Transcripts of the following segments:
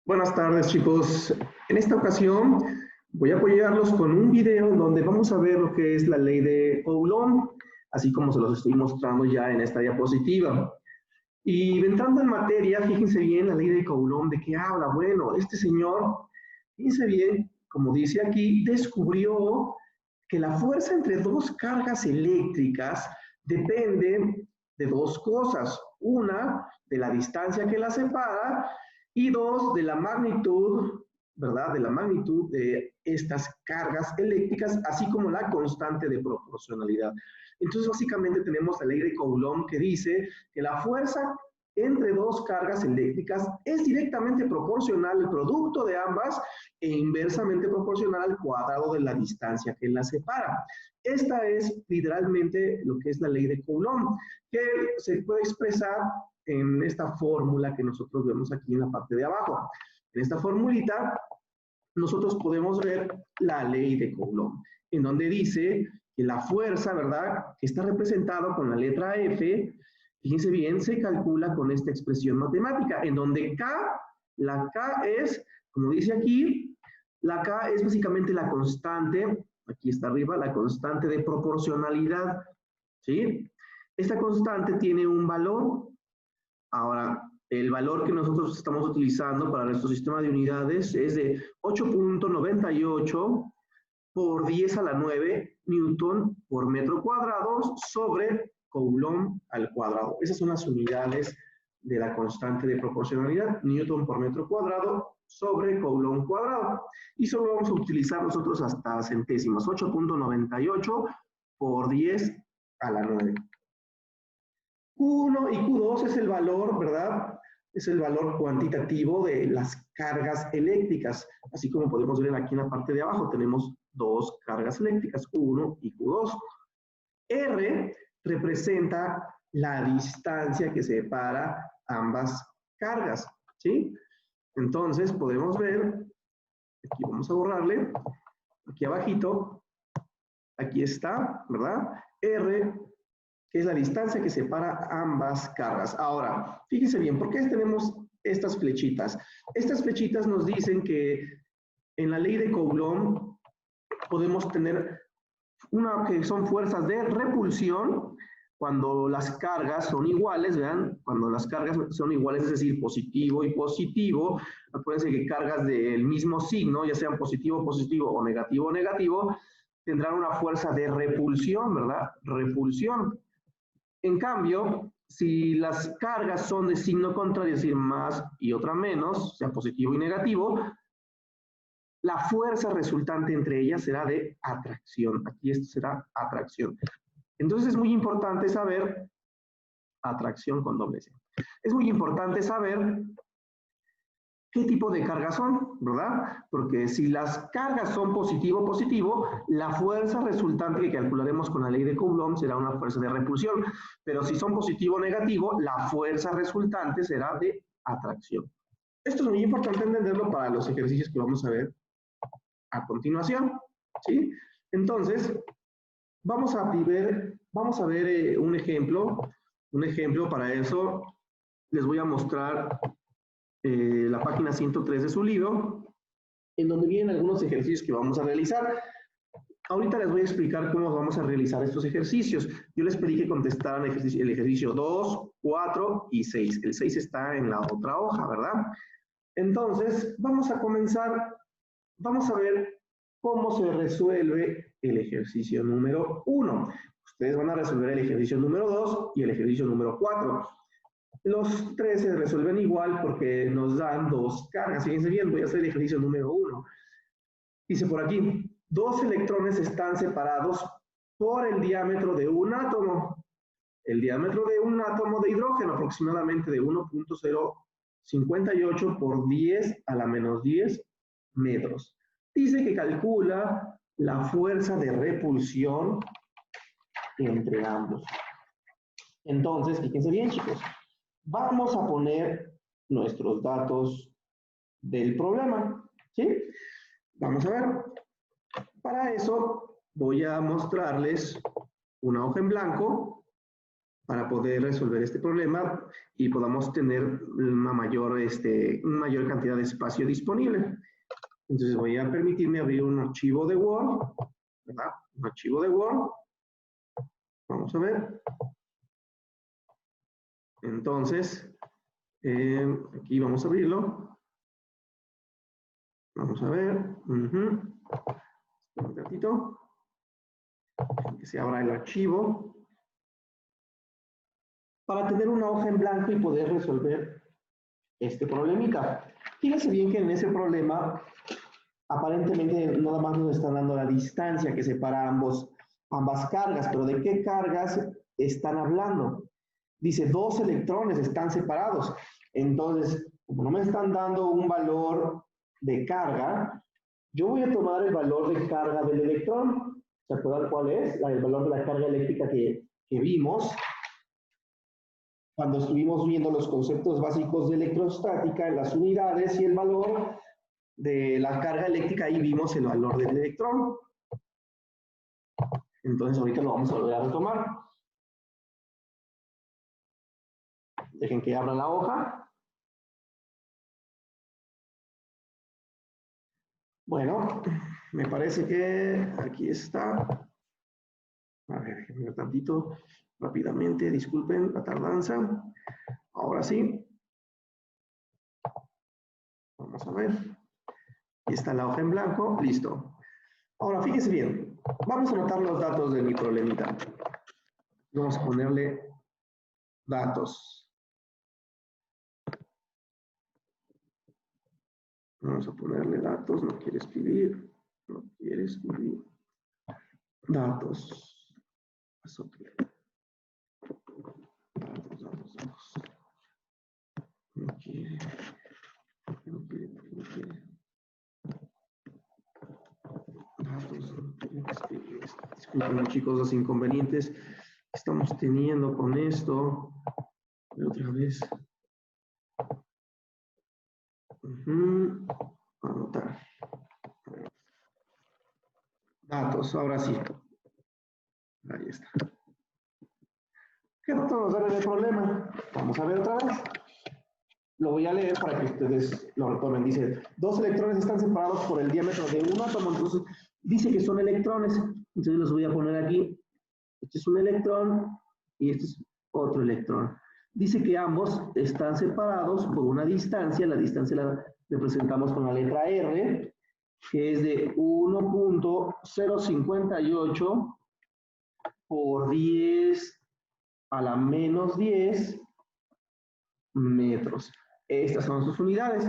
Buenas tardes, chicos. En esta ocasión voy a apoyarlos con un video en donde vamos a ver lo que es la ley de Coulomb, así como se los estoy mostrando ya en esta diapositiva. Y entrando en materia, fíjense bien la ley de Coulomb, ¿de qué habla? Bueno, este señor, fíjense bien, como dice aquí, descubrió que la fuerza entre dos cargas eléctricas depende de dos cosas. Una, de la distancia que las separa, y dos, de la magnitud, ¿verdad? De la magnitud de estas cargas eléctricas, así como la constante de proporcionalidad. Entonces, básicamente tenemos la ley de Coulomb que dice que la fuerza entre dos cargas eléctricas es directamente proporcional al producto de ambas e inversamente proporcional al cuadrado de la distancia que las separa. Esta es literalmente lo que es la ley de Coulomb, que se puede expresar en esta fórmula que nosotros vemos aquí en la parte de abajo. En esta formulita nosotros podemos ver la ley de Coulomb, en donde dice que la fuerza, ¿verdad?, que está representado con la letra F, fíjense bien, se calcula con esta expresión matemática, en donde la K es, como dice aquí, la K es básicamente la constante, aquí está arriba, la constante de proporcionalidad, ¿sí? Esta constante tiene un valor. Ahora, el valor que nosotros estamos utilizando para nuestro sistema de unidades es de 8.98 por 10 a la 9 newton por metro cuadrado sobre Coulomb al cuadrado. Esas son las unidades de la constante de proporcionalidad, newton por metro cuadrado sobre Coulomb cuadrado. Y solo vamos a utilizar nosotros hasta centésimas, 8.98 por 10 a la 9. Q1 y Q2 es el valor, ¿verdad? Es el valor cuantitativo de las cargas eléctricas. Así como podemos ver aquí en la parte de abajo, tenemos dos cargas eléctricas, Q1 y Q2. R representa la distancia que separa ambas cargas, ¿sí? Entonces, podemos ver, aquí vamos a borrarle, aquí abajito, aquí está, ¿verdad? R, que es la distancia que separa ambas cargas. Ahora, fíjense bien, ¿por qué tenemos estas flechitas? Estas flechitas nos dicen que en la ley de Coulomb podemos tener una que son fuerzas de repulsión cuando las cargas son iguales, vean, cuando las cargas son iguales, es decir, positivo y positivo, acuérdense que cargas del mismo signo, ya sean positivo, positivo o negativo, negativo, tendrán una fuerza de repulsión, ¿verdad? Repulsión. En cambio, si las cargas son de signo contrario, es decir, más y otra menos, sea positivo y negativo, la fuerza resultante entre ellas será de atracción. Aquí esto será atracción. Entonces es muy importante saber, atracción con doble C. Es muy importante saber qué tipo de cargas son, ¿verdad? Porque si las cargas son positivo-positivo, la fuerza resultante que calcularemos con la ley de Coulomb será una fuerza de repulsión. Pero si son positivo-negativo, la fuerza resultante será de atracción. Esto es muy importante entenderlo para los ejercicios que vamos a ver a continuación, ¿sí? Entonces, vamos a ver un ejemplo. Un ejemplo para eso, les voy a mostrar la página 103 de su libro, en donde vienen algunos ejercicios que vamos a realizar. Ahorita les voy a explicar cómo vamos a realizar estos ejercicios. Yo les pedí que contestaran el ejercicio 2, 4 y 6. El 6 está en la otra hoja, ¿verdad? Entonces, vamos a comenzar. Vamos a ver cómo se resuelve el ejercicio número 1. Ustedes van a resolver el ejercicio número 2 y el ejercicio número 4. Los tres se resuelven igual porque nos dan dos cargas. Fíjense bien, voy a hacer el ejercicio número 1. Dice por aquí, dos electrones están separados por el diámetro de un átomo. El diámetro de un átomo de hidrógeno aproximadamente de 1.058 por 10 a la menos 10 metros. Dice que calcula la fuerza de repulsión entre ambos. Entonces, fíjense bien, chicos. Vamos a poner nuestros datos del problema, ¿sí? Vamos a ver. Para eso voy a mostrarles una hoja en blanco para poder resolver este problema y podamos tener una mayor cantidad de espacio disponible. Entonces voy a permitirme abrir un archivo de Word, ¿verdad? Un archivo de Word. Vamos a ver. Entonces, aquí vamos a abrirlo. Vamos a ver. Un ratito. Que se abra el archivo. Para tener una hoja en blanco y poder resolver este problemita. Fíjense bien que en ese problema, aparentemente nada más nos están dando la distancia que separa ambas cargas, pero ¿de qué cargas están hablando? Dice, 2 electrones están separados. Entonces, como no me están dando un valor de carga, yo voy a tomar el valor de carga del electrón. ¿Se acuerdan cuál es? El valor de la carga eléctrica que vimos cuando estuvimos viendo los conceptos básicos de electrostática en las unidades y el valor de la carga eléctrica, ahí vimos el valor del electrón. Entonces ahorita lo vamos a volver a retomar. Dejen que abra la hoja. Bueno, me parece que aquí está. A ver, déjenme ver tantito rápidamente, disculpen la tardanza. Ahora sí. Vamos a ver. Aquí está la hoja en blanco, listo. Ahora, fíjense bien. Vamos a anotar los datos de mi problemita. Vamos a ponerle datos. Vamos a ponerle datos, no quiere escribir. No quiere escribir. Datos. Datos. No quiere. No quiere. Datos. Disculpen, chicos, los inconvenientes que estamos teniendo con esto. Otra vez. Anotar. Datos, ahora sí. Ahí está. ¿Qué datos nos dan el problema? Vamos a ver otra vez. Lo voy a leer para que ustedes lo retomen. Dice, 2 electrones están separados por el diámetro de un átomo. Entonces, dice que son electrones. Entonces los voy a poner aquí. Este es un electrón y este es otro electrón. Dice que ambos están separados por una distancia. La distancia la representamos con la letra R, que es de 1.058 por 10 a la menos 10 metros. Estas son sus unidades.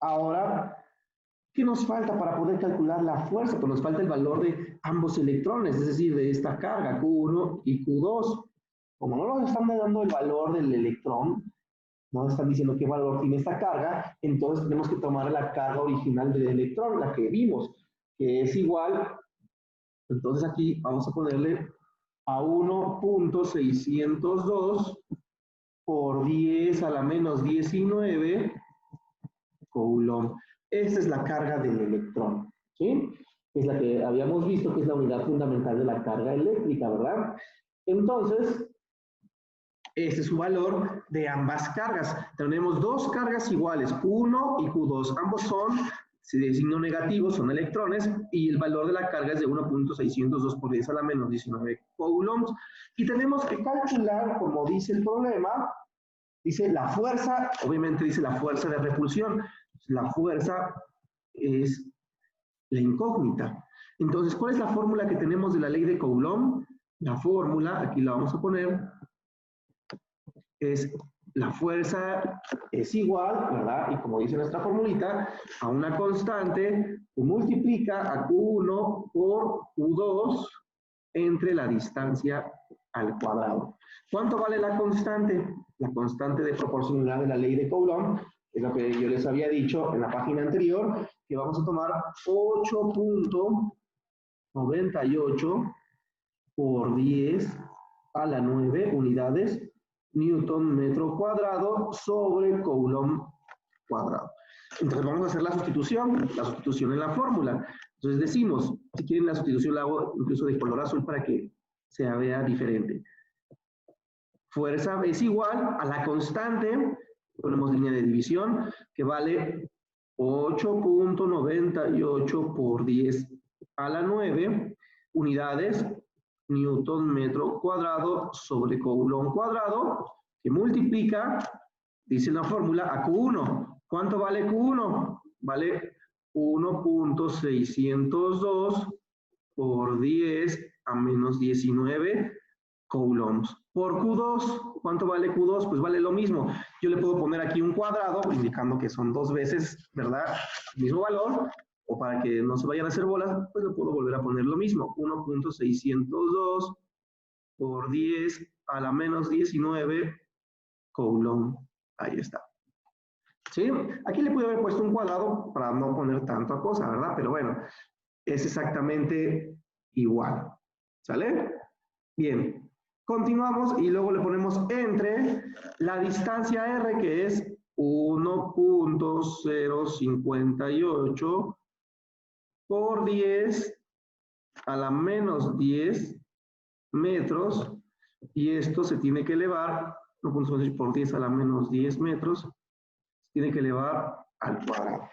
Ahora, ¿qué nos falta para poder calcular la fuerza? Pues nos falta el valor de ambos electrones, es decir, de esta carga, Q1 y Q2. Como no nos están dando el valor del electrón, no nos están diciendo qué valor tiene esta carga, entonces tenemos que tomar la carga original del electrón, la que vimos, que es igual. Entonces aquí vamos a ponerle a 1.602 por 10 a la menos 19 coulomb. Esta es la carga del electrón, ¿sí? Es la que habíamos visto que es la unidad fundamental de la carga eléctrica, ¿verdad? Entonces, este es su valor de ambas cargas. Tenemos 2 cargas iguales, Q1 y Q2. Ambos son de signo negativo, son electrones, y el valor de la carga es de 1.602 por 10 a la menos 19 coulombs. Y tenemos que calcular, como dice el problema, dice la fuerza, obviamente dice la fuerza de repulsión. La fuerza es la incógnita. Entonces, ¿cuál es la fórmula que tenemos de la ley de Coulomb? La fórmula, aquí la vamos a poner, es la fuerza es igual, ¿verdad? Y como dice nuestra formulita, a una constante que multiplica a Q1 por Q2 entre la distancia al cuadrado. ¿Cuánto vale la constante? La constante de proporcionalidad de la ley de Coulomb, es lo que yo les había dicho en la página anterior, que vamos a tomar 8.98 por 10 a la 9 unidades Newton metro cuadrado sobre Coulomb cuadrado. Entonces vamos a hacer la sustitución en la fórmula. Entonces decimos, si quieren la sustitución la hago incluso de color azul para que se vea diferente. fuerza es igual a la constante, ponemos línea de división, que vale 8.98 por 10 a la 9 unidades newton metro cuadrado sobre coulomb cuadrado, que multiplica, dice la fórmula, a Q1. ¿Cuánto vale Q1? Vale 1.602 por 10 a menos 19 coulombs. Por Q2, ¿cuánto vale Q2? Pues vale lo mismo. Yo le puedo poner aquí un cuadrado, indicando que son 2 veces, ¿verdad?, el mismo valor, o para que no se vayan a hacer bolas, pues le puedo volver a poner lo mismo. 1.602 por 10 a la menos 19 coulomb. Ahí está. ¿Sí? Aquí le pude haber puesto un cuadrado para no poner tanta cosa, ¿verdad? Pero bueno, es exactamente igual. ¿Sale? Bien. Continuamos y luego le ponemos entre la distancia R, que es 1.058 por 10 a la menos 10 metros, y esto se tiene que elevar, 1.058 por 10 a la menos 10 metros, se tiene que elevar al cuadrado. O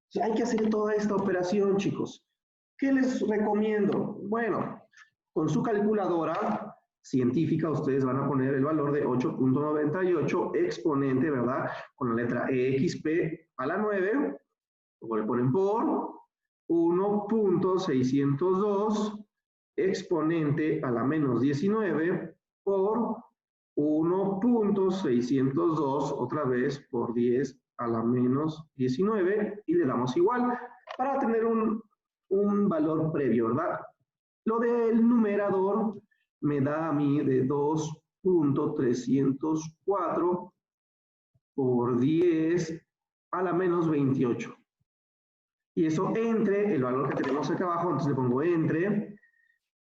sea, hay que hacer toda esta operación, chicos. ¿Qué les recomiendo? Bueno, con su calculadora científica ustedes van a poner el valor de 8.98 exponente, ¿verdad? Con la letra EXP a la 9, luego le ponen por 1.602 exponente a la menos 19 por 1.602 otra vez por 10 a la menos 19 y le damos igual para tener un valor previo, ¿verdad? Lo del numerador me da a mí de 2.304 por 10 a la menos 28. Y eso entre el valor que tenemos acá abajo, entonces le pongo entre.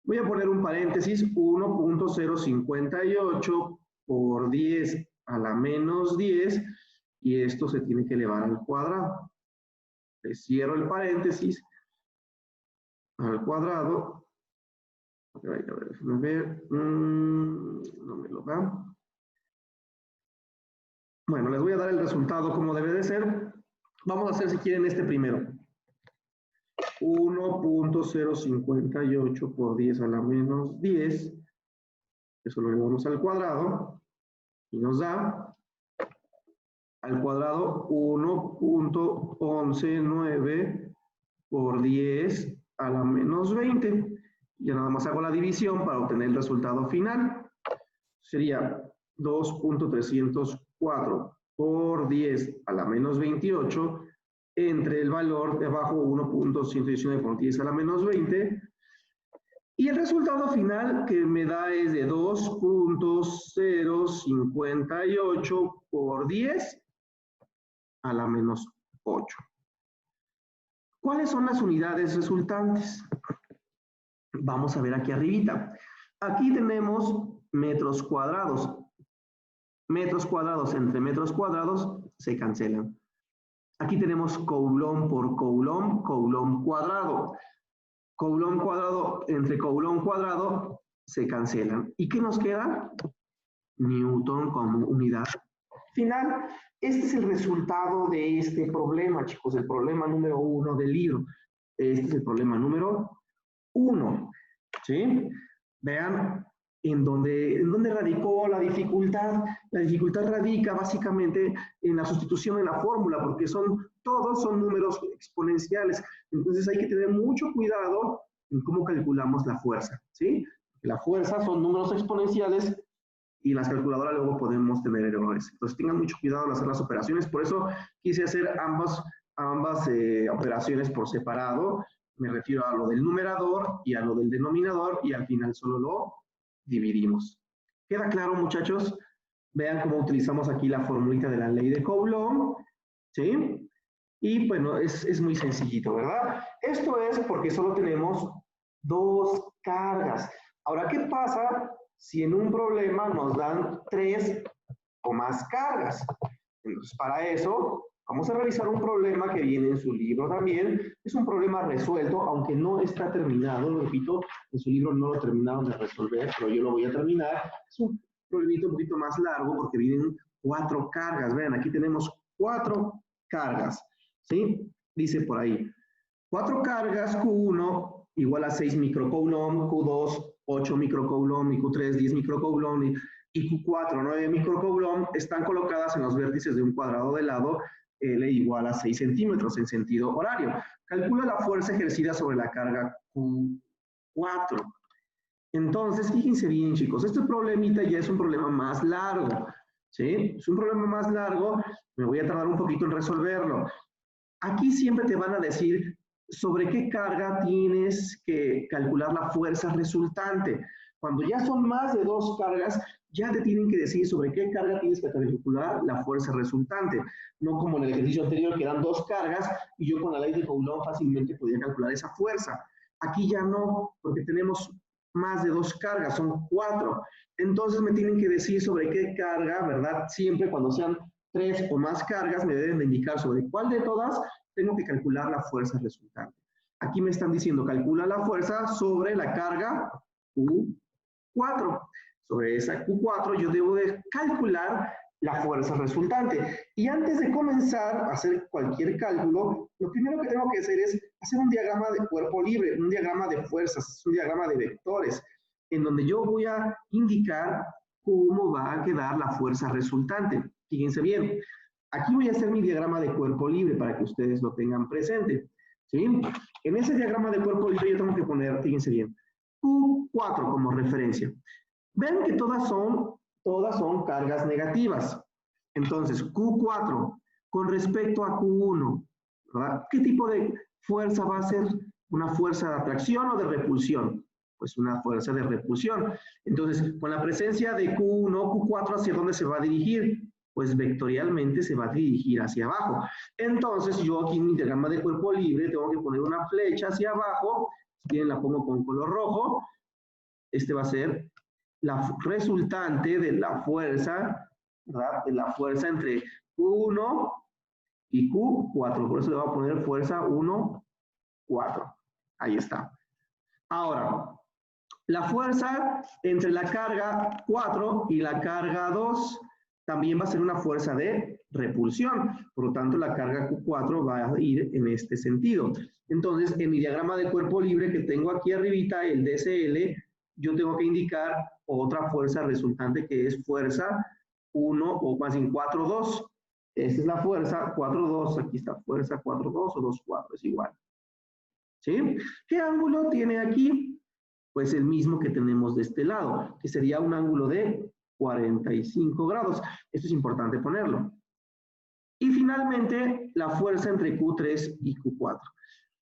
Voy a poner un paréntesis, 1.058 por 10 a la menos 10, y esto se tiene que elevar al cuadrado. Le cierro el paréntesis al cuadrado. A ver, déjame ver. No me lo da. Bueno, les voy a dar el resultado como debe de ser. Vamos a hacer, si quieren, este primero. 1.058 por 10 a la menos 10. Eso lo elevamos al cuadrado. Y nos da al cuadrado 1.119 por 10 a la menos 20. Ya nada más hago la división para obtener el resultado final. Sería 2.304 por 10 a la menos 28 entre el valor de abajo 1.119 por 10 a la menos 20. Y el resultado final que me da es de 2.058 por 10 a la menos 8. ¿Cuáles son las unidades resultantes? Vamos a ver aquí arribita. Aquí tenemos metros cuadrados. Metros cuadrados entre metros cuadrados se cancelan. Aquí tenemos coulomb por coulomb, coulomb cuadrado. Coulomb cuadrado entre coulomb cuadrado se cancelan. ¿Y qué nos queda? Newton como unidad final. Este es el resultado de este problema, chicos, el problema número 1 del libro. Este es el problema número 1. ¿Sí? Vean en dónde radicó la dificultad. La dificultad radica básicamente en la sustitución en la fórmula, porque todos son números exponenciales. Entonces hay que tener mucho cuidado en cómo calculamos la fuerza, ¿sí? La fuerza son números exponenciales y en las calculadoras luego podemos tener errores. Entonces tengan mucho cuidado al hacer las operaciones. Por eso quise hacer ambas operaciones por separado. Me refiero a lo del numerador y a lo del denominador, y al final solo lo dividimos. ¿Queda claro, muchachos? Vean cómo utilizamos aquí la formulita de la ley de Coulomb, ¿sí? Y bueno, es muy sencillito, ¿verdad? Esto es porque solo tenemos dos cargas. Ahora, ¿qué pasa si en un problema nos dan 3 o más cargas? Entonces, para eso, vamos a revisar un problema que viene en su libro también. Es un problema resuelto, aunque no está terminado, lo repito, en su libro no lo terminaron de resolver, pero yo lo voy a terminar. Es un problemita un poquito más largo porque vienen 4 cargas. Vean, aquí tenemos 4 cargas, ¿sí? Dice por ahí, 4 cargas Q1 igual a 6 microcoulomb, Q2 8 microcoulomb y Q3 10 microcoulomb y Q4 9 microcoulomb están colocadas en los vértices de un cuadrado de lado L igual a 6 centímetros en sentido horario. Calcula la fuerza ejercida sobre la carga Q4. Entonces, fíjense bien, chicos, este problemita ya es un problema más largo, ¿sí? Es un problema más largo, me voy a tardar un poquito en resolverlo. Aquí siempre te van a decir sobre qué carga tienes que calcular la fuerza resultante. Cuando ya son más de 2 cargas, ya te tienen que decir sobre qué carga tienes que calcular la fuerza resultante. No como en el ejercicio anterior, que eran 2 cargas, y yo con la ley de Coulomb fácilmente podía calcular esa fuerza. Aquí ya no, porque tenemos más de 2 cargas, son 4. Entonces me tienen que decir sobre qué carga, ¿verdad? Siempre cuando sean 3 o más cargas, me deben de indicar sobre cuál de todas tengo que calcular la fuerza resultante. Aquí me están diciendo, calcula la fuerza sobre la carga Q4. Sobre esa Q4 yo debo de calcular la fuerza resultante. Y antes de comenzar a hacer cualquier cálculo, lo primero que tengo que hacer es hacer un diagrama de cuerpo libre, un diagrama de fuerzas, un diagrama de vectores, en donde yo voy a indicar cómo va a quedar la fuerza resultante. Fíjense bien, aquí voy a hacer mi diagrama de cuerpo libre para que ustedes lo tengan presente, ¿sí? En ese diagrama de cuerpo libre yo tengo que poner, fíjense bien, Q4 como referencia. Ven que todas son cargas negativas. Entonces, Q4 con respecto a Q1, ¿verdad? ¿Qué tipo de fuerza va a ser? ¿Una fuerza de atracción o de repulsión? Pues una fuerza de repulsión. Entonces, con la presencia de Q1, Q4, ¿hacia dónde se va a dirigir? Pues vectorialmente se va a dirigir hacia abajo. Entonces, yo aquí en mi diagrama de cuerpo libre tengo que poner una flecha hacia abajo. Si quieren, la pongo con color rojo. Este va a ser la resultante de la fuerza, ¿verdad? De la fuerza entre Q1 y Q4. Por eso le voy a poner fuerza 1, 4. Ahí está. Ahora, la fuerza entre la carga 4 y la carga 2 también va a ser una fuerza de repulsión. Por lo tanto, la carga Q4 va a ir en este sentido. Entonces, en mi diagrama de cuerpo libre que tengo aquí arribita, el DCL, yo tengo que indicar otra fuerza resultante que es fuerza 1 o más bien 4-2. Esta es la fuerza 4-2. Aquí está fuerza 4-2 o 2-4, es igual. ¿Sí? ¿Qué ángulo tiene aquí? Pues el mismo que tenemos de este lado, que sería un ángulo de 45 grados. Esto es importante ponerlo. Y finalmente, la fuerza entre Q3 y Q4.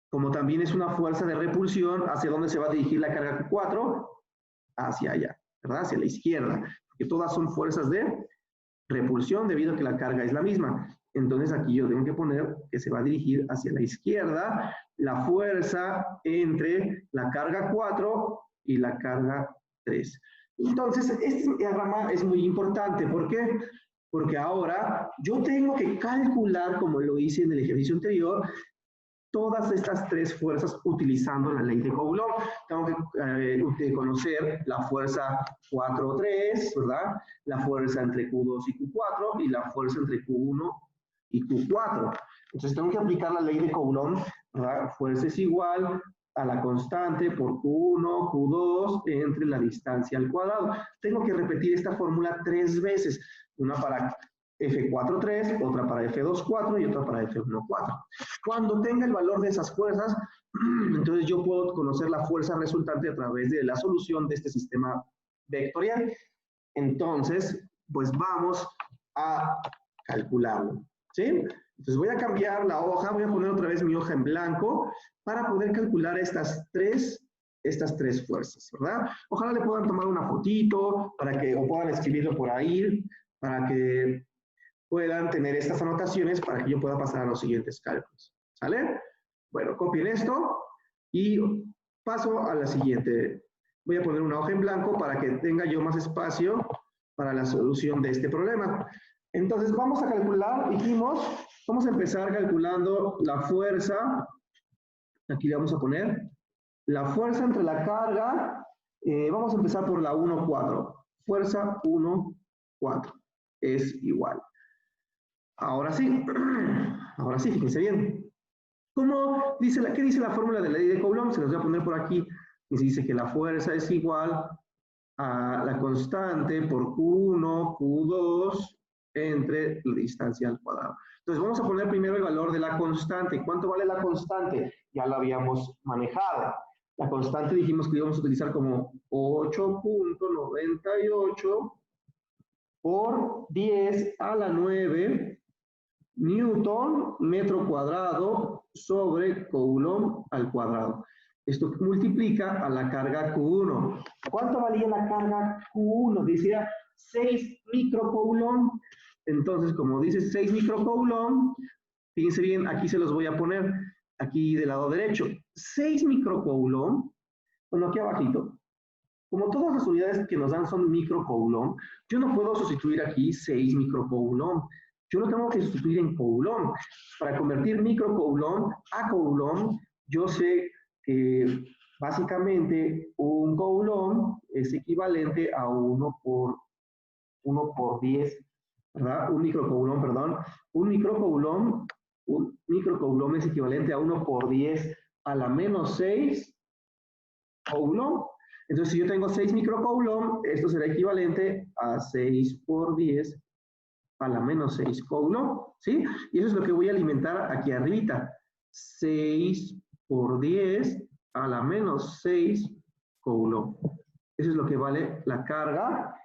Como también es una fuerza de repulsión, ¿hacia dónde se va a dirigir la carga Q4? Hacia allá, ¿verdad? Hacia la izquierda. Porque todas son fuerzas de repulsión debido a que la carga es la misma. Entonces aquí yo tengo que poner que se va a dirigir hacia la izquierda la fuerza entre la carga 4 y la carga 3. Entonces, este diagrama es muy importante. ¿Por qué? Porque ahora yo tengo que calcular, como lo hice en el ejercicio anterior, todas estas 3 fuerzas utilizando la ley de Coulomb. Tengo que conocer la fuerza 4-3, ¿verdad? La fuerza entre Q2 y Q4 y la fuerza entre Q1 y Q4. Entonces tengo que aplicar la ley de Coulomb, ¿verdad? Fuerza es igual a la constante por Q1, Q2 entre la distancia al cuadrado. Tengo que repetir esta fórmula 3 veces. Una para F4,3, otra para F2,4 y otra para F1,4. Cuando tenga el valor de esas fuerzas, entonces yo puedo conocer la fuerza resultante a través de la solución de este sistema vectorial. Entonces, pues vamos a calcularlo, ¿sí? Entonces voy a cambiar la hoja, voy a poner otra vez mi hoja en blanco para poder calcular estas tres fuerzas, ¿verdad? Ojalá le puedan tomar una fotito para que, o puedan escribirlo por ahí, para que puedan tener estas anotaciones para que yo pueda pasar a los siguientes cálculos. ¿Sale? Bueno, copien esto y paso a la siguiente. Voy a poner una hoja en blanco para que tenga yo más espacio para la solución de este problema. Entonces, vamos a calcular, dijimos, vamos a empezar calculando la fuerza. Aquí le vamos a poner la fuerza entre la carga. Vamos a empezar por la 1,4. fuerza 1, 4. Es igual. Ahora sí, fíjense bien. ¿Qué dice la fórmula de la ley de Coulomb? Se las voy a poner por aquí. Y se dice que la fuerza es igual a la constante por Q1, Q2, entre la distancia al cuadrado. Entonces vamos a poner primero el valor de la constante. ¿Cuánto vale la constante? Ya lo habíamos manejado. La constante dijimos que íbamos a utilizar como 8.98 por 10 a la 9 Newton metro cuadrado sobre Coulomb al cuadrado. Esto multiplica a la carga Q1. ¿Cuánto valía la carga Q1? Decía 6 microcoulomb. Entonces, como dice 6 microcoulomb, fíjense bien, aquí se los voy a poner, aquí del lado derecho. 6 microcoulomb, bueno, aquí abajito. Como todas las unidades que nos dan son microcoulomb, yo no puedo sustituir aquí 6 microcoulomb. Yo lo tengo que sustituir en coulomb. Para convertir microcoulomb a coulomb, yo sé que básicamente un coulomb es equivalente a 1 por 10, ¿verdad? Un microcoulomb es equivalente a 1 por 10 a la menos 6 coulomb. Entonces, si yo tengo 6 microcoulomb, esto será equivalente a 6 por 10 a la menos 6 coulomb, ¿sí? Y eso es lo que voy a alimentar aquí arribita. 6 por 10 a la menos 6 coulomb. Eso es lo que vale la carga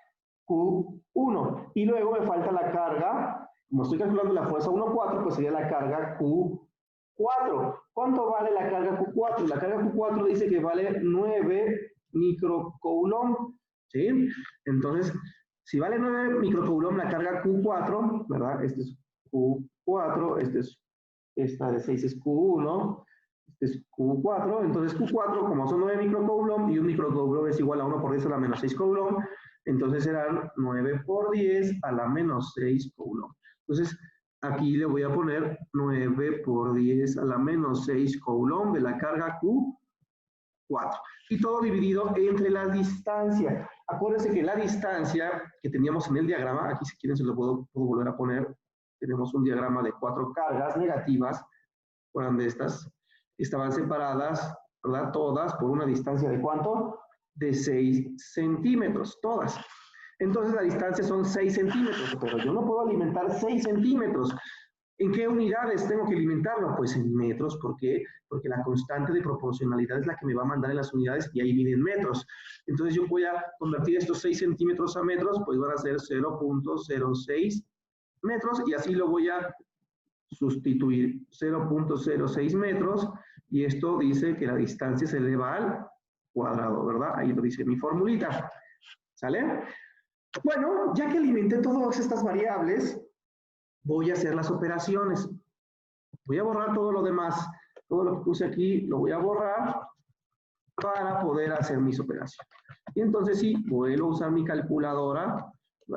Q1. Y luego me falta la carga, como estoy calculando la fuerza 1,4, pues sería la carga Q4. ¿Cuánto vale la carga Q4? La carga Q4 dice que vale 9 microcoulomb, ¿sí? Entonces, si vale 9 microcoulomb la carga Q4, ¿verdad? Este es Q4, esta de 6 es Q1, este es Q4, entonces Q4, como son 9 microcoulomb y un microcoulomb es igual a 1 por 10 a la menos 6 coulomb, entonces serán 9 por 10 a la menos 6 coulomb. Entonces, aquí le voy a poner 9 por 10 a la menos 6 coulomb de la carga Q4. Y todo dividido entre la distancia. Acuérdense que la distancia que teníamos en el diagrama, aquí si quieren se lo puedo volver a poner, tenemos un diagrama de 4 cargas negativas, fueran de estas, estaban separadas, ¿verdad? Todas por una distancia de ¿cuánto? De 6 centímetros, todas. Entonces la distancia son 6 centímetros, pero yo no puedo alimentar 6 centímetros. ¿En qué unidades tengo que alimentarlo? Pues en metros. ¿Por qué? Porque la constante de proporcionalidad es la que me va a mandar en las unidades y ahí vienen metros. Entonces yo voy a convertir estos 6 centímetros a metros, pues van a ser 0.06 metros y así lo voy a sustituir 0.06 metros y esto dice que la distancia se eleva al cuadrado, ¿verdad? Ahí lo dice mi formulita. ¿Sale? Bueno, ya que alimenté todas estas variables, voy a hacer las operaciones. Voy a borrar todo lo demás. Todo lo que puse aquí lo voy a borrar para poder hacer mis operaciones. Y entonces sí, vuelvo a usar mi calculadora.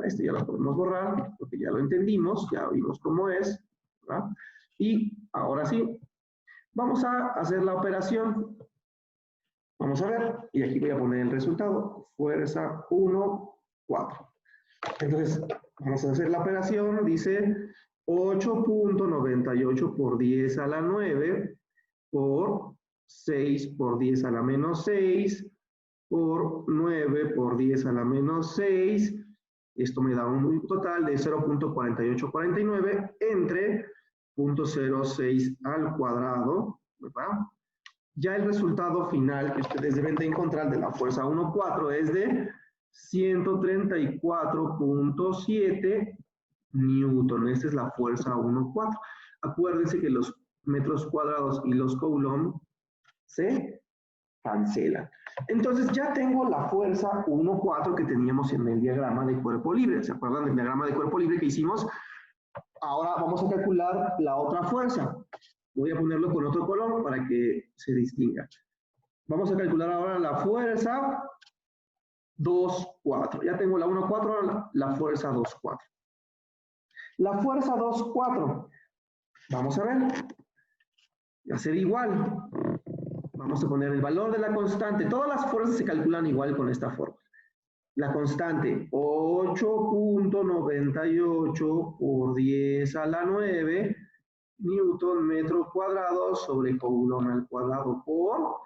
Este ya lo podemos borrar porque ya lo entendimos, ya vimos cómo es, ¿verdad? Y ahora sí, vamos a hacer la operación. Vamos a ver, y aquí voy a poner el resultado. Fuerza 1, 4. Entonces, vamos a hacer la operación. Dice 8.98 por 10 a la 9 por 6 por 10 a la menos 6 por 9 por 10 a la menos 6. Esto me da un total de 0.4849 entre 0.06 al cuadrado, ¿verdad? Ya el resultado final que ustedes deben de encontrar de la fuerza 1,4 es de 134.7 Newton. Esta es la fuerza 1,4. Acuérdense que los metros cuadrados y los coulomb se cancelan. Entonces ya tengo la fuerza 1,4 que teníamos en el diagrama de cuerpo libre. ¿Se acuerdan del diagrama de cuerpo libre que hicimos? Ahora vamos a calcular la otra fuerza. Voy a ponerlo con otro color para que se distinga. Vamos a calcular ahora la fuerza 2,4. Ya tengo la 1,4, la fuerza 2,4. La fuerza 2,4. Vamos a ver. Va a ser igual. Vamos a poner el valor de la constante. Todas las fuerzas se calculan igual con esta fórmula. La constante, 8.98 por 10 a la 9 newton metro cuadrado sobre coulomb al cuadrado por,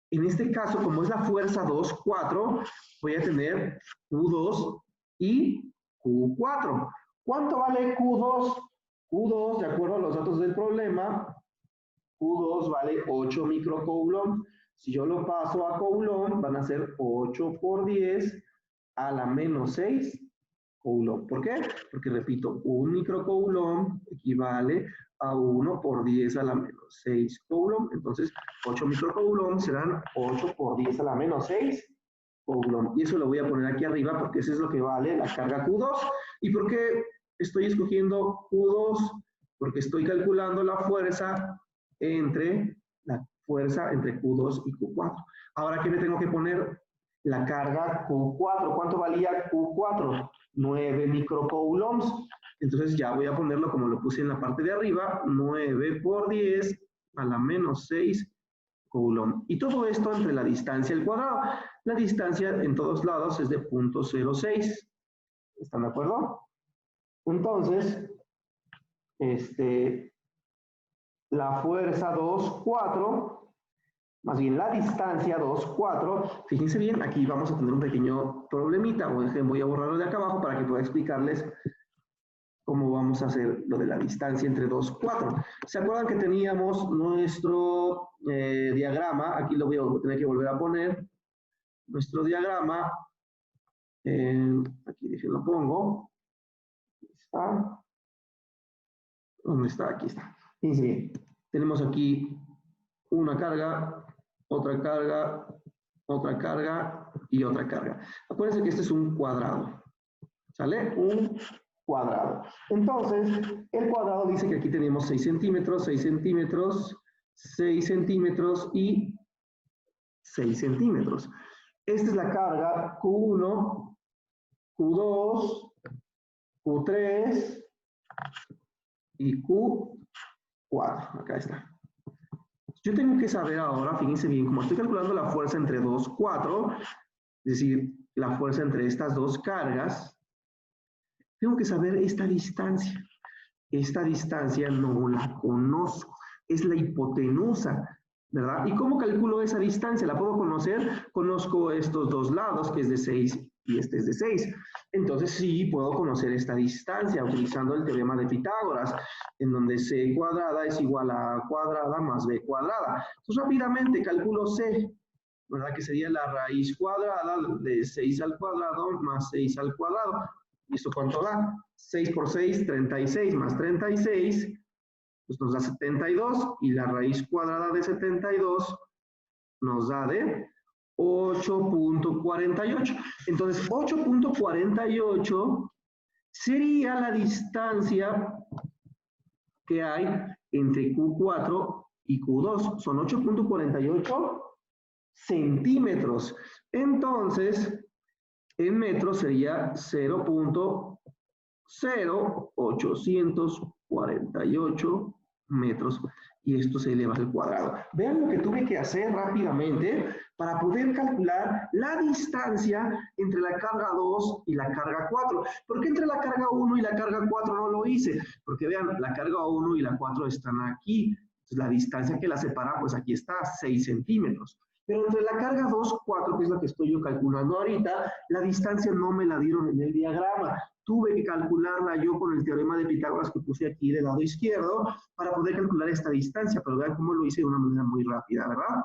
en este caso, como es la fuerza 2, 4, voy a tener Q2 y Q4. ¿Cuánto vale Q2? Q2, de acuerdo a los datos del problema, Q2 vale 8 microcoulomb. Si yo lo paso a coulomb, van a ser 8 por 10 a la menos 6 coulomb. ¿Por qué? Porque, repito, un microcoulomb equivale a 1 por 10 a la menos 6 coulomb. Entonces, 8 microcoulomb serán 8 por 10 a la menos 6 coulomb. Y eso lo voy a poner aquí arriba porque eso es lo que vale la carga Q2. ¿Y por qué estoy escogiendo Q2? Porque estoy calculando la fuerza entre Q2 y Q4. Ahora, ¿qué me tengo que poner? La carga Q4. ¿Cuánto valía Q4? 9 microcoulombs. Entonces ya voy a ponerlo como lo puse en la parte de arriba, 9 por 10 a la menos 6 coulomb. Y todo esto entre la distancia al cuadrado. La distancia en todos lados es de 0.06. ¿Están de acuerdo? Entonces, la fuerza 2, 4, más bien la distancia 2, 4, fíjense bien, aquí vamos a tener un pequeño problemita, voy a borrarlo de acá abajo para que pueda explicarles cómo vamos a hacer lo de la distancia entre 2, 4. ¿Se acuerdan que teníamos nuestro diagrama? Aquí lo voy a tener que volver a poner. Nuestro diagrama, aquí lo pongo. ¿Está? ¿Dónde está? Aquí está. Fíjense bien, tenemos aquí una carga, otra carga, otra carga y otra carga. Acuérdense que este es un cuadrado, ¿sale? Un cuadrado. Entonces, el cuadrado dice que aquí tenemos 6 centímetros, 6 centímetros, 6 centímetros y 6 centímetros. Esta es la carga Q1, Q2, Q3 y Q4. Acá está. Yo tengo que saber ahora, fíjense bien, como estoy calculando la fuerza entre 2, 4, es decir, la fuerza entre estas dos cargas, tengo que saber esta distancia. Esta distancia no la conozco, es la hipotenusa, ¿verdad? ¿Y cómo calculo esa distancia? ¿La puedo conocer? Conozco estos dos lados, que es de 6 y este es de 6. Entonces sí puedo conocer esta distancia utilizando el teorema de Pitágoras, en donde C cuadrada es igual a A cuadrada más B cuadrada. Entonces rápidamente calculo C, ¿verdad? Que sería la raíz cuadrada de 6 al cuadrado más 6 al cuadrado. ¿Y esto cuánto da? 6 por 6, 36 más 36, pues nos da 72, y la raíz cuadrada de 72 nos da de 8.48. Entonces, 8.48 sería la distancia que hay entre Q4 y Q2. Son 8.48 centímetros. Entonces, en metros sería 0.0848 metros, y esto se eleva al cuadrado. Vean lo que tuve que hacer rápidamente para poder calcular la distancia entre la carga 2 y la carga 4. ¿Por qué entre la carga 1 y la carga 4 no lo hice? Porque vean, la carga 1 y la 4 están aquí. Entonces, la distancia que la separa, pues aquí está, 6 centímetros. Pero entre la carga 2, 4, que es la que estoy yo calculando ahorita, la distancia no me la dieron en el diagrama. Tuve que calcularla yo con el teorema de Pitágoras que puse aquí del lado izquierdo para poder calcular esta distancia, pero vean cómo lo hice de una manera muy rápida, ¿verdad?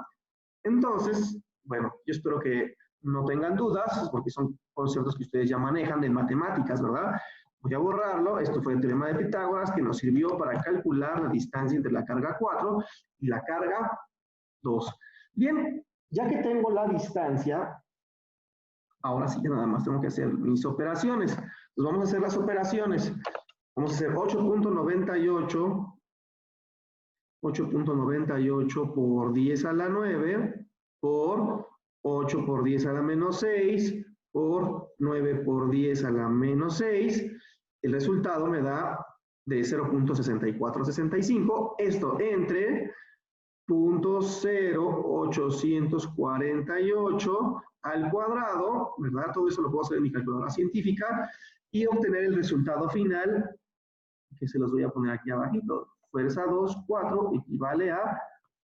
Entonces, bueno, yo espero que no tengan dudas, porque son conceptos que ustedes ya manejan de matemáticas, ¿verdad? Voy a borrarlo. Esto fue el teorema de Pitágoras que nos sirvió para calcular la distancia entre la carga 4 y la carga 2. Bien, ya que tengo la distancia, ahora sí que nada más tengo que hacer mis operaciones. Entonces vamos a hacer las operaciones. Vamos a hacer 8.98 por 10 a la 9 por 8 por 10 a la menos 6 por 9 por 10 a la menos 6. El resultado me da de 0.6465. Esto entre 0.0848 al cuadrado, ¿verdad? Todo eso lo puedo hacer en mi calculadora científica y obtener el resultado final, que se los voy a poner aquí abajito. Fuerza 2, 4 equivale a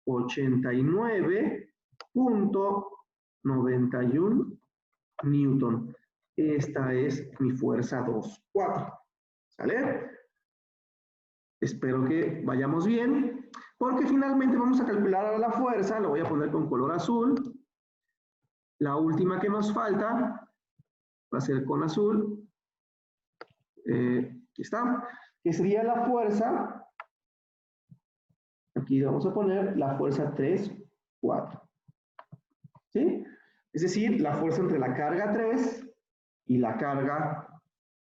89.91 Newton. Esta es mi fuerza 2, 4. ¿Sale? Espero que vayamos bien, porque finalmente vamos a calcular ahora la fuerza, lo voy a poner con color azul. La última que nos falta va a ser con azul. Aquí está. Que sería la fuerza, aquí vamos a poner la fuerza 3, 4. ¿Sí? Es decir, la fuerza entre la carga 3 y la carga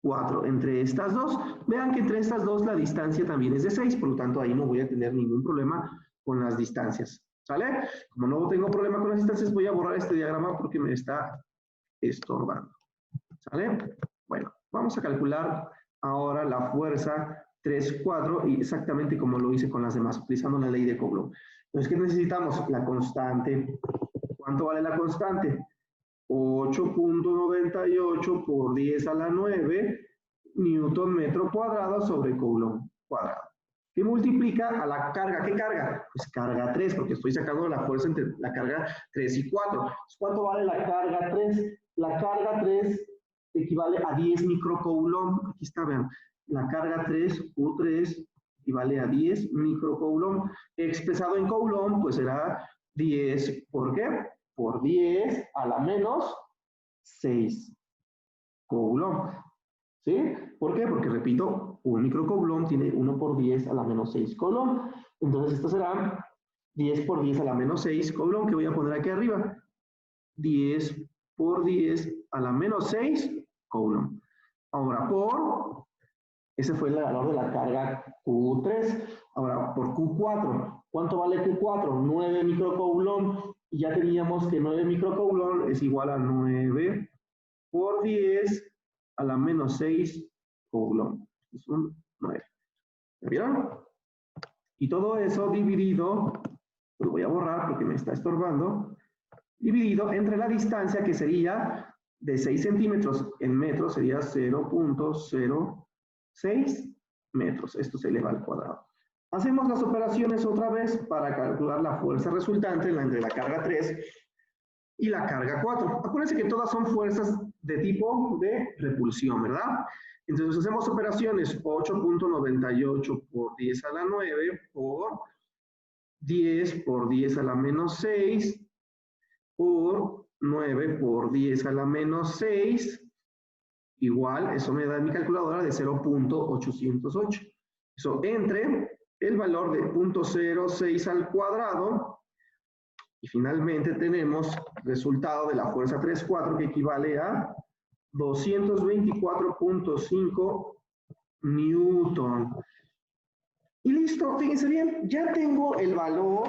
4. Entre estas dos, vean que entre estas dos la distancia también es de 6, por lo tanto ahí no voy a tener ningún problema con las distancias. ¿Sale? Como no tengo problema con las distancias, voy a borrar este diagrama porque me está estorbando. ¿Sale? Bueno, vamos a calcular ahora la fuerza 3, 4 y exactamente como lo hice con las demás, utilizando la ley de Coulomb. Entonces, ¿qué necesitamos? La constante. ¿Cuánto vale la constante? 8.98 por 10 a la 9 Newton metro cuadrado sobre Coulomb cuadrado. ¿Qué multiplica a la carga? ¿Qué carga? Pues carga 3, porque estoy sacando la fuerza entre la carga 3 y 4. ¿Cuánto vale la carga 3? La carga 3 equivale a 10 microcoulomb. Aquí está, vean. La carga 3, U3, equivale a 10 microcoulomb. Expresado en coulomb, pues será 10, ¿por qué? Por 10 a la menos 6 coulomb. ¿Sí? ¿Por qué? Porque, repito, un microcoulomb tiene 1 por 10 a la menos 6 coulomb. Entonces, esto será 10 por 10 a la menos 6 coulomb, que voy a poner aquí arriba. 10 por 10 a la menos 6 coulomb. Ahora, ese fue el valor de la carga Q3. Ahora, por Q4, ¿cuánto vale Q4? 9 microcoulomb. Y ya teníamos que 9 microcoulomb es igual a 9 por 10 a la menos 6 coulomb. Es un 9. ¿Me vieron? Y todo eso dividido, lo voy a borrar porque me está estorbando, dividido entre la distancia que sería de 6 centímetros en metros, sería 0.06 metros. Esto se eleva al cuadrado. Hacemos las operaciones otra vez para calcular la fuerza resultante entre la carga 3 y la carga 4. Acuérdense que todas son fuerzas de tipo de repulsión, ¿verdad? Entonces hacemos operaciones 8.98 por 10 a la 9 por 10 por 10 a la menos 6 por 9 por 10 a la menos 6 igual, eso me da en mi calculadora de 0.808. Eso entre el valor de 0.06 al cuadrado y finalmente tenemos resultado de la fuerza 3, 4 que equivale a 224.5 Newton. Y listo, fíjense bien, ya tengo el valor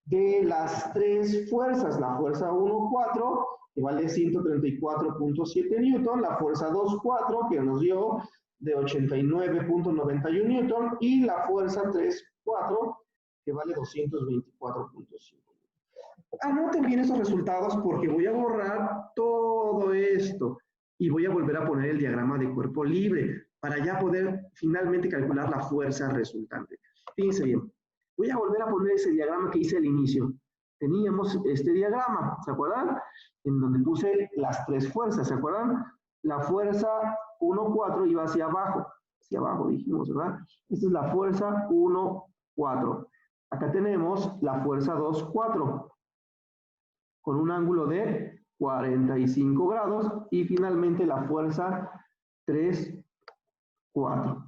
de las tres fuerzas. La fuerza 1, 4, que vale 134.7 Newton, la fuerza 2, 4, que nos dio de 89.91 Newton, y la fuerza 3, 4, que vale 224.5. Anoten bien esos resultados porque voy a borrar todo esto y voy a volver a poner el diagrama de cuerpo libre para ya poder finalmente calcular la fuerza resultante. Fíjense bien, voy a volver a poner ese diagrama que hice al inicio. Teníamos este diagrama, ¿se acuerdan? En donde puse las tres fuerzas, ¿se acuerdan? La fuerza 1, 4 iba hacia abajo dijimos, ¿verdad? Esta es la fuerza 1, 4. Acá tenemos la fuerza 2, 4. Con un ángulo de 45 grados y finalmente la fuerza 3, 4.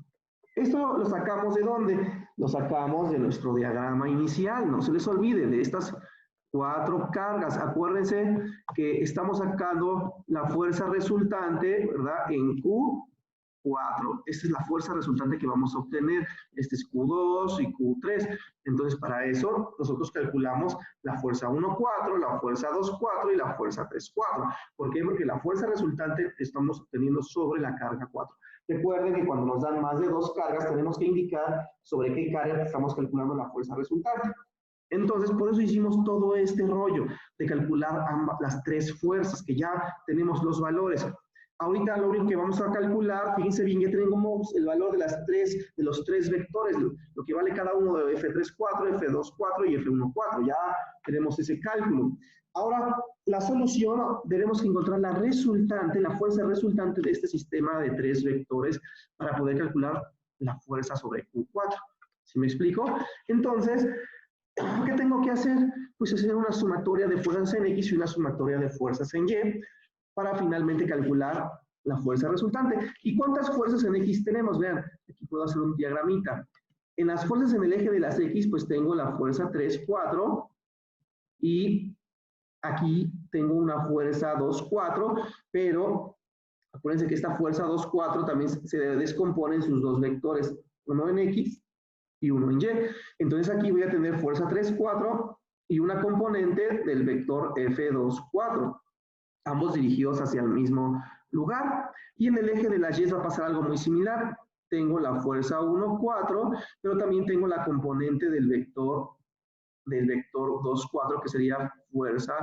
Esto lo sacamos ¿de dónde? Lo sacamos de nuestro diagrama inicial, no se les olvide de estas 4 cargas. Acuérdense que estamos sacando la fuerza resultante, ¿verdad? En Q4. Esta es la fuerza resultante que vamos a obtener. Este es Q2 y Q3. Entonces, para eso, nosotros calculamos la fuerza 1, 4, la fuerza 2, 4 y la fuerza 3, 4. ¿Por qué? Porque la fuerza resultante estamos obteniendo sobre la carga 4. Recuerden que cuando nos dan más de 2 cargas, tenemos que indicar sobre qué carga estamos calculando la fuerza resultante. Entonces, por eso hicimos todo este rollo de calcular las tres fuerzas, que ya tenemos los valores. Ahorita lo único que vamos a calcular, fíjense bien, ya tenemos el valor de los tres vectores, lo que vale cada uno de F3,4, F2,4 y F1,4. Ya tenemos ese cálculo. Ahora, la solución, debemos encontrar la resultante, la fuerza resultante de este sistema de tres vectores para poder calcular la fuerza sobre Q4. ¿Sí me explico? Entonces, ¿qué tengo que hacer? Pues hacer una sumatoria de fuerzas en X y una sumatoria de fuerzas en Y para finalmente calcular la fuerza resultante. ¿Y cuántas fuerzas en X tenemos? Vean, aquí puedo hacer un diagramita. En las fuerzas en el eje de las X, pues tengo la fuerza 3, 4 y aquí tengo una fuerza 2, 4, pero acuérdense que esta fuerza 2, 4 también se descompone en sus dos vectores, uno en X y uno en Y. Entonces aquí voy a tener fuerza 3, 4 y una componente del vector F2, 4, ambos dirigidos hacia el mismo lugar. Y en el eje de las Y va a pasar algo muy similar. Tengo la fuerza 1, 4, pero también tengo la componente del vector 2, 4, que sería fuerza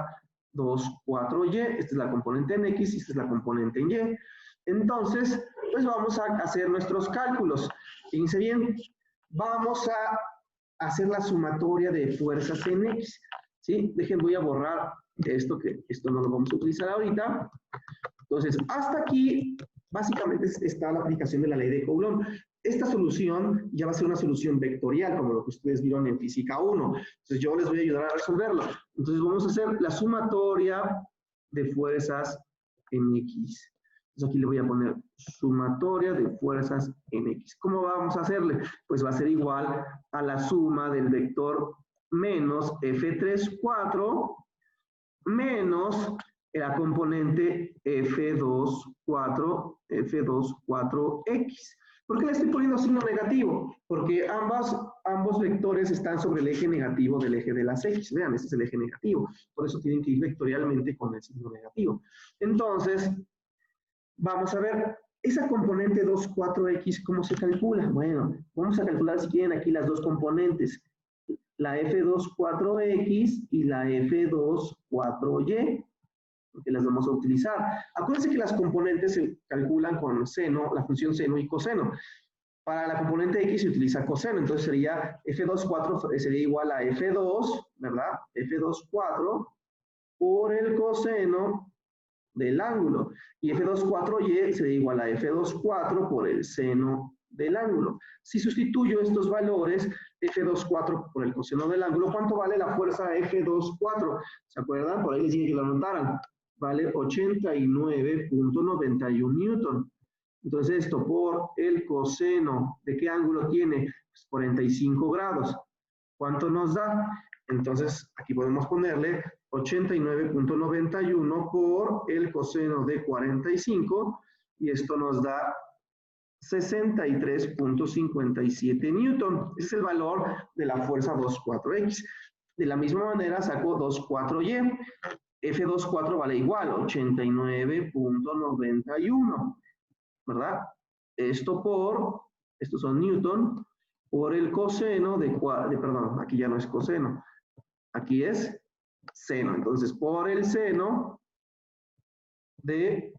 2, 4Y. Esta es la componente en X y esta es la componente en Y. Entonces, pues vamos a hacer nuestros cálculos. Fíjense bien, vamos a hacer la sumatoria de fuerzas en X. ¿Sí? Voy a borrar esto, que esto no lo vamos a utilizar ahorita. Entonces, hasta aquí, básicamente está la aplicación de la ley de Coulomb. Esta solución ya va a ser una solución vectorial, como lo que ustedes vieron en Física 1. Entonces, yo les voy a ayudar a resolverlo. Entonces, vamos a hacer la sumatoria de fuerzas en X. Entonces, aquí le voy a poner sumatoria de fuerzas en X. ¿Cómo vamos a hacerle? Pues va a ser igual a la suma del vector menos F3, 4 menos la componente F2, 4, F2,4X. ¿Por qué le estoy poniendo signo negativo? Porque ambos vectores están sobre el eje negativo del eje de las X. Vean, este es el eje negativo. Por eso tienen que ir vectorialmente con el signo negativo. Entonces, vamos a ver, esa componente 2,4X, ¿cómo se calcula? Bueno, vamos a calcular, si quieren, aquí las dos componentes. La F2,4X y la F2,4Y, que las vamos a utilizar. Acuérdense que las componentes se calculan con seno, la función seno y coseno. Para la componente X se utiliza coseno, entonces sería F2,4 sería igual a F2, ¿verdad? F2,4 por el coseno del ángulo. Y F2,4Y sería igual a F2,4 por el seno del ángulo. Si sustituyo estos valores, F2,4 por el coseno del ángulo, ¿cuánto vale la fuerza F2,4? ¿Se acuerdan? Por ahí les dije que lo anotaran. Vale 89.91 newton. Entonces esto por el coseno, ¿de qué ángulo tiene? Pues 45 grados. ¿Cuánto nos da? Entonces aquí podemos ponerle 89.91 por el coseno de 45 y esto nos da 63.57 newton. Ese es el valor de la fuerza 2,4X. De la misma manera saco 2,4Y. F2,4 vale igual, 89.91, ¿verdad? Estos son newton, por el coseno perdón, aquí ya no es coseno, aquí es seno. Entonces, por el seno de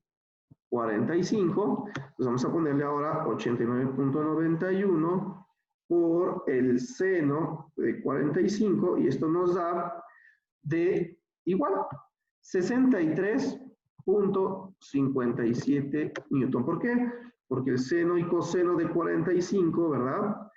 45, pues vamos a ponerle ahora 89.91 por el seno de 45 y esto nos da de igual 63.57 newton. ¿Por qué? Porque el seno y coseno de 45, ¿verdad?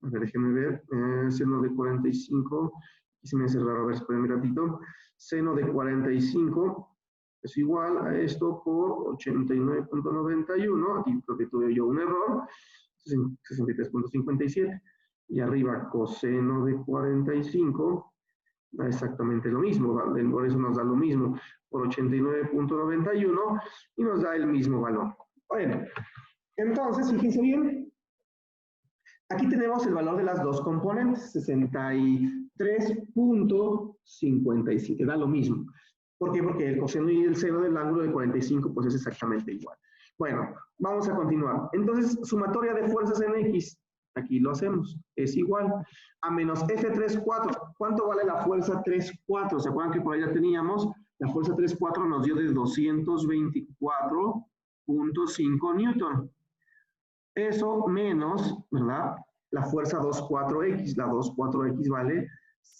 A ver, déjenme ver, seno de 45, aquí se me hace raro, a ver, espérenme un ratito. Seno de 45 es igual a esto por 89.91, aquí creo que tuve yo un error, 63.57, y arriba coseno de 45, da exactamente lo mismo, ¿vale? Por eso nos da lo mismo, por 89.91, y nos da el mismo valor. Bueno, entonces, fíjense bien, aquí tenemos el valor de las dos componentes, 63.57, da lo mismo. ¿Por qué? Porque el coseno y el seno del ángulo de 45 pues es exactamente igual. Bueno, vamos a continuar. Entonces, sumatoria de fuerzas en X. aquí lo hacemos, es igual a menos F3,4. ¿Cuánto vale la fuerza 3,4? ¿Se acuerdan que por ahí ya teníamos? La fuerza 3,4 nos dio de 224.5 newton. Eso menos, ¿verdad? La fuerza 2,4X. La 2,4X vale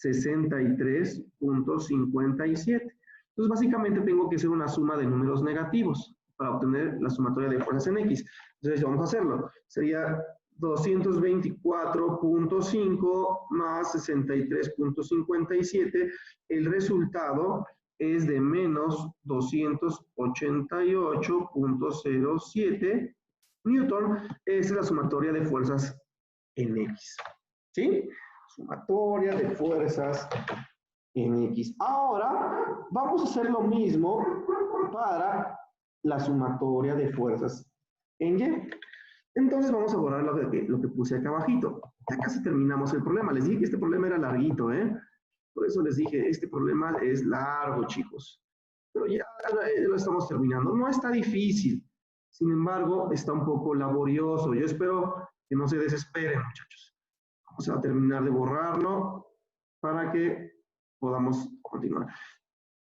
63.57. Entonces, básicamente tengo que hacer una suma de números negativos para obtener la sumatoria de fuerzas en X. Entonces, vamos a hacerlo. Sería 224.5 más 63.57. El resultado es de menos 288.07 newton. Esa es la sumatoria de fuerzas en X. ¿Sí? Sumatoria de fuerzas en X. Ahora, vamos a hacer lo mismo para la sumatoria de fuerzas en Y. Entonces vamos a borrar lo que puse acá abajito. Ya casi terminamos el problema. Les dije que este problema era larguito, ¿eh? Por eso les dije, este problema es largo, chicos. Pero ya lo estamos terminando. No está difícil. Sin embargo, está un poco laborioso. Yo espero que no se desesperen, muchachos. Vamos a terminar de borrarlo para que podamos continuar.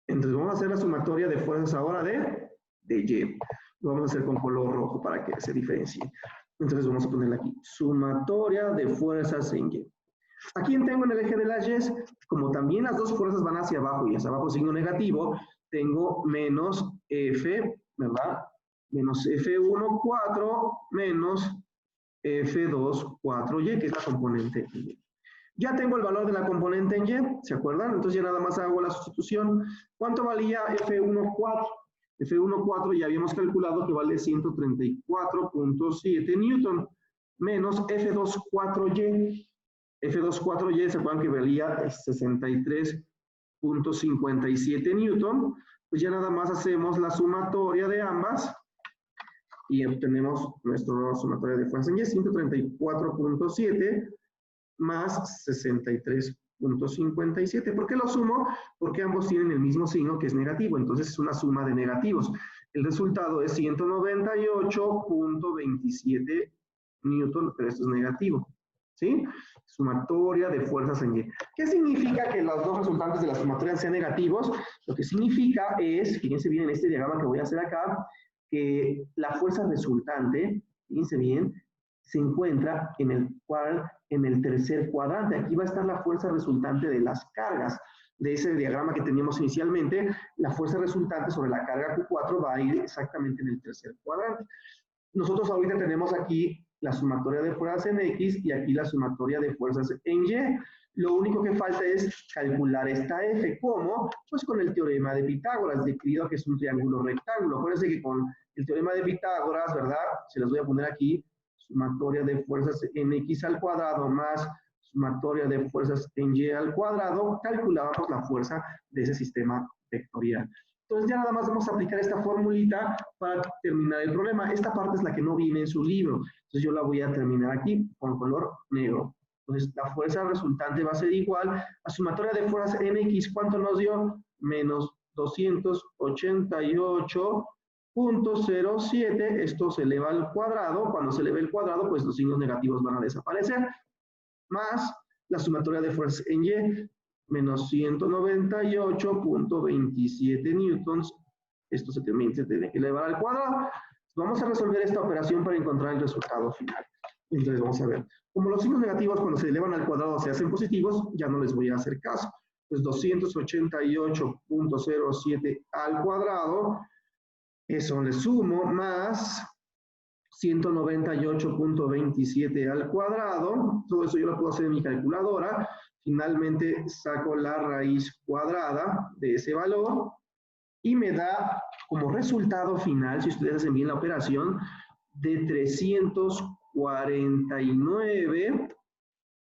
Entonces vamos a hacer la sumatoria de fuerzas ahora de Y. Lo vamos a hacer con color rojo para que se diferencie. Entonces vamos a ponerle aquí, sumatoria de fuerzas en Y. Aquí tengo en el eje de las Y, como también las dos fuerzas van hacia abajo y hacia abajo signo negativo, tengo menos F, ¿verdad? Menos F1,4 menos F2,4Y, que es la componente Y. Ya tengo el valor de la componente en Y, ¿se acuerdan? Entonces ya nada más hago la sustitución. ¿Cuánto valía F1,4? F1,4 ya habíamos calculado que vale 134.7 newton, menos F2,4Y. F2,4Y, ¿se acuerdan que valía 63.57 newton? Pues ya nada más hacemos la sumatoria de ambas y obtenemos nuestra sumatoria de fuerza en Y, 134.7 más 63.57. ¿Por qué lo sumo? Porque ambos tienen el mismo signo, que es negativo, entonces es una suma de negativos. El resultado es 198.27 newton, pero esto es negativo, ¿sí? Sumatoria de fuerzas en Y. ¿Qué significa que los dos resultantes de la sumatoria sean negativos? Lo que significa es, fíjense bien en este diagrama que voy a hacer acá, que la fuerza resultante, fíjense bien, se encuentra en el tercer cuadrante. Aquí va a estar la fuerza resultante de las cargas. De ese diagrama que teníamos inicialmente, la fuerza resultante sobre la carga Q4 va a ir exactamente en el tercer cuadrante. Nosotros ahorita tenemos aquí la sumatoria de fuerzas en X y aquí la sumatoria de fuerzas en Y. Lo único que falta es calcular esta F. ¿Cómo? Pues con el teorema de Pitágoras, debido a que es un triángulo rectángulo. Acuérdense que con el teorema de Pitágoras, ¿verdad? Se los voy a poner aquí, sumatoria de fuerzas en X al cuadrado más sumatoria de fuerzas en Y al cuadrado, calculábamos la fuerza de ese sistema vectorial. Entonces ya nada más vamos a aplicar esta formulita para terminar el problema. Esta parte es la que no viene en su libro. Entonces yo la voy a terminar aquí con color negro. Entonces la fuerza resultante va a ser igual a sumatoria de fuerzas en X. ¿Cuánto nos dio? Menos 288.07. Esto se eleva al cuadrado. Cuando se eleve el cuadrado, pues los signos negativos van a desaparecer. Más la sumatoria de fuerzas en Y, menos 198.27 newtons. Esto se tiene que elevar al cuadrado. Vamos a resolver esta operación para encontrar el resultado final. Entonces vamos a ver. Como los signos negativos cuando se elevan al cuadrado se hacen positivos, ya no les voy a hacer caso. Entonces 288.07 al cuadrado, eso le sumo, más 198.27 al cuadrado, todo eso yo lo puedo hacer en mi calculadora. Finalmente saco la raíz cuadrada de ese valor y me da como resultado final, si ustedes hacen bien la operación, de 349,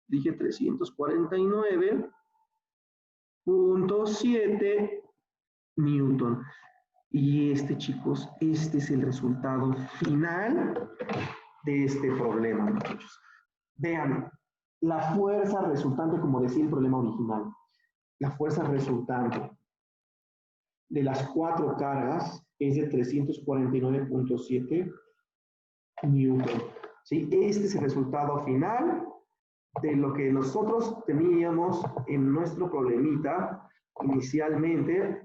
dije 349.7 newton. Y chicos, este es el resultado final de este problema, muchachos. Vean, la fuerza resultante, como decía el problema original, la fuerza resultante de las 4 cargas es de 349.7 newton. ¿sí? Este es el resultado final de lo que nosotros teníamos en nuestro problemita inicialmente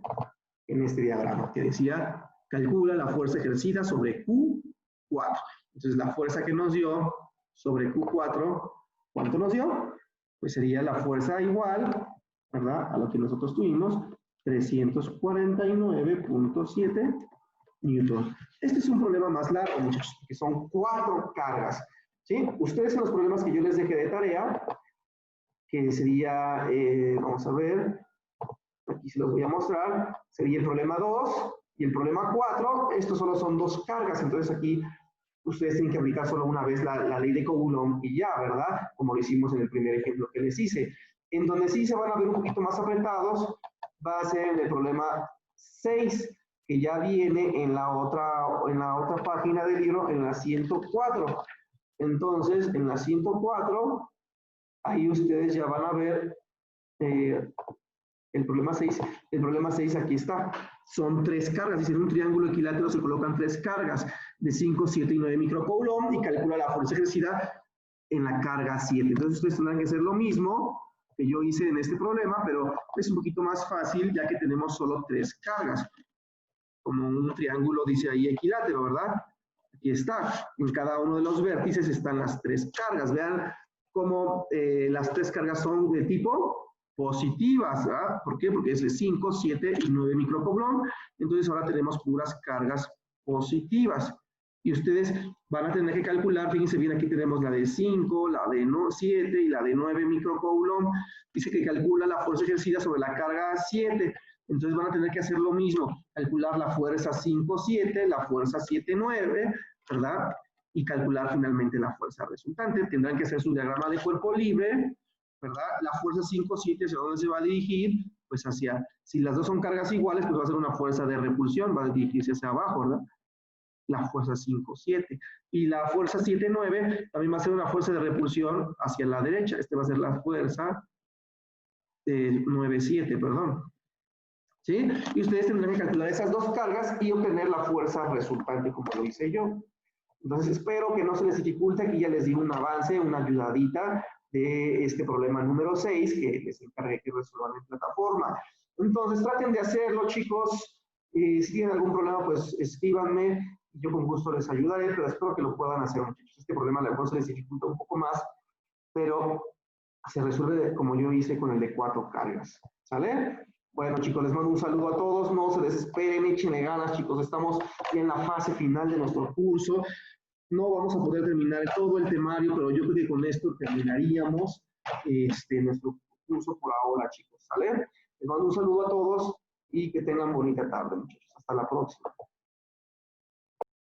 en este diagrama, que decía, calcula la fuerza ejercida sobre Q4. Entonces, la fuerza que nos dio sobre Q4, ¿cuánto nos dio? Pues sería la fuerza igual, ¿verdad?, a lo que nosotros tuvimos, 349.7 newtons. Este es un problema más largo, muchachos, que son 4 cargas, ¿sí? Ustedes en los problemas que yo les dejé de tarea, que sería, vamos a ver, aquí se los voy a mostrar, sería el problema 2 y el problema 4, estos solo son 2 cargas, entonces aquí ustedes tienen que aplicar solo una vez la ley de Coulomb y ya, ¿verdad? Como lo hicimos en el primer ejemplo que les hice. En donde sí se van a ver un poquito más apretados, va a ser en el problema 6, que ya viene en la otra página del libro, en la 104. Entonces, en la 104, ahí ustedes ya van a ver el problema 6. El problema 6 aquí está. Son 3 cargas. Dice, en un triángulo equilátero se colocan 3 cargas de 5, 7 y 9 microcoulomb y calcula la fuerza ejercida en la carga 7. Entonces, ustedes tendrán que hacer lo mismo que yo hice en este problema, pero es un poquito más fácil ya que tenemos solo 3 cargas. Como un triángulo dice ahí equilátero, ¿verdad? Aquí está. En cada uno de los vértices están las 3 cargas. Vean cómo las 3 cargas son de tipo positivas, ¿verdad? ¿Por qué? Porque es de 5, 7 y 9 microcoulomb. Entonces ahora tenemos puras cargas positivas. Y ustedes van a tener que calcular, fíjense bien, aquí tenemos la de 5, la de 7 y la de 9 microcoulomb. Dice que calcula la fuerza ejercida sobre la carga 7. Entonces van a tener que hacer lo mismo, calcular la fuerza 5-7, la fuerza 7-9, ¿verdad? Y calcular finalmente la fuerza resultante. Tendrán que hacer su diagrama de cuerpo libre, ¿verdad? La fuerza 5-7, ¿hacia dónde se va a dirigir? Pues hacia, si las dos son cargas iguales, pues va a ser una fuerza de repulsión, va a dirigirse hacia abajo, ¿verdad? La fuerza 5-7. Y la fuerza 7-9 también va a ser una fuerza de repulsión hacia la derecha. Este va a ser la fuerza 9-7, perdón. ¿Sí? Y ustedes tendrán que calcular esas dos cargas y obtener la fuerza resultante como lo hice yo. Entonces espero que no se les dificulte, aquí ya les di un avance, una ayudadita de este problema número 6 que les encargué que resuelvan en plataforma. Entonces traten de hacerlo, chicos. Si tienen algún problema, pues escríbanme, yo con gusto les ayudaré, pero espero que lo puedan hacer, muchachos. Este problema a lo mejor se les dificulta un poco más, pero se resuelve como yo hice con el de 4 cargas. ¿Sale? Bueno, chicos, les mando un saludo a todos. No se desesperen, échenle ganas, chicos. Estamos en la fase final de nuestro curso. No vamos a poder terminar todo el temario, pero yo creo que con esto terminaríamos nuestro curso por ahora, chicos. ¿Sale? Les mando un saludo a todos y que tengan bonita tarde, muchachos. Hasta la próxima.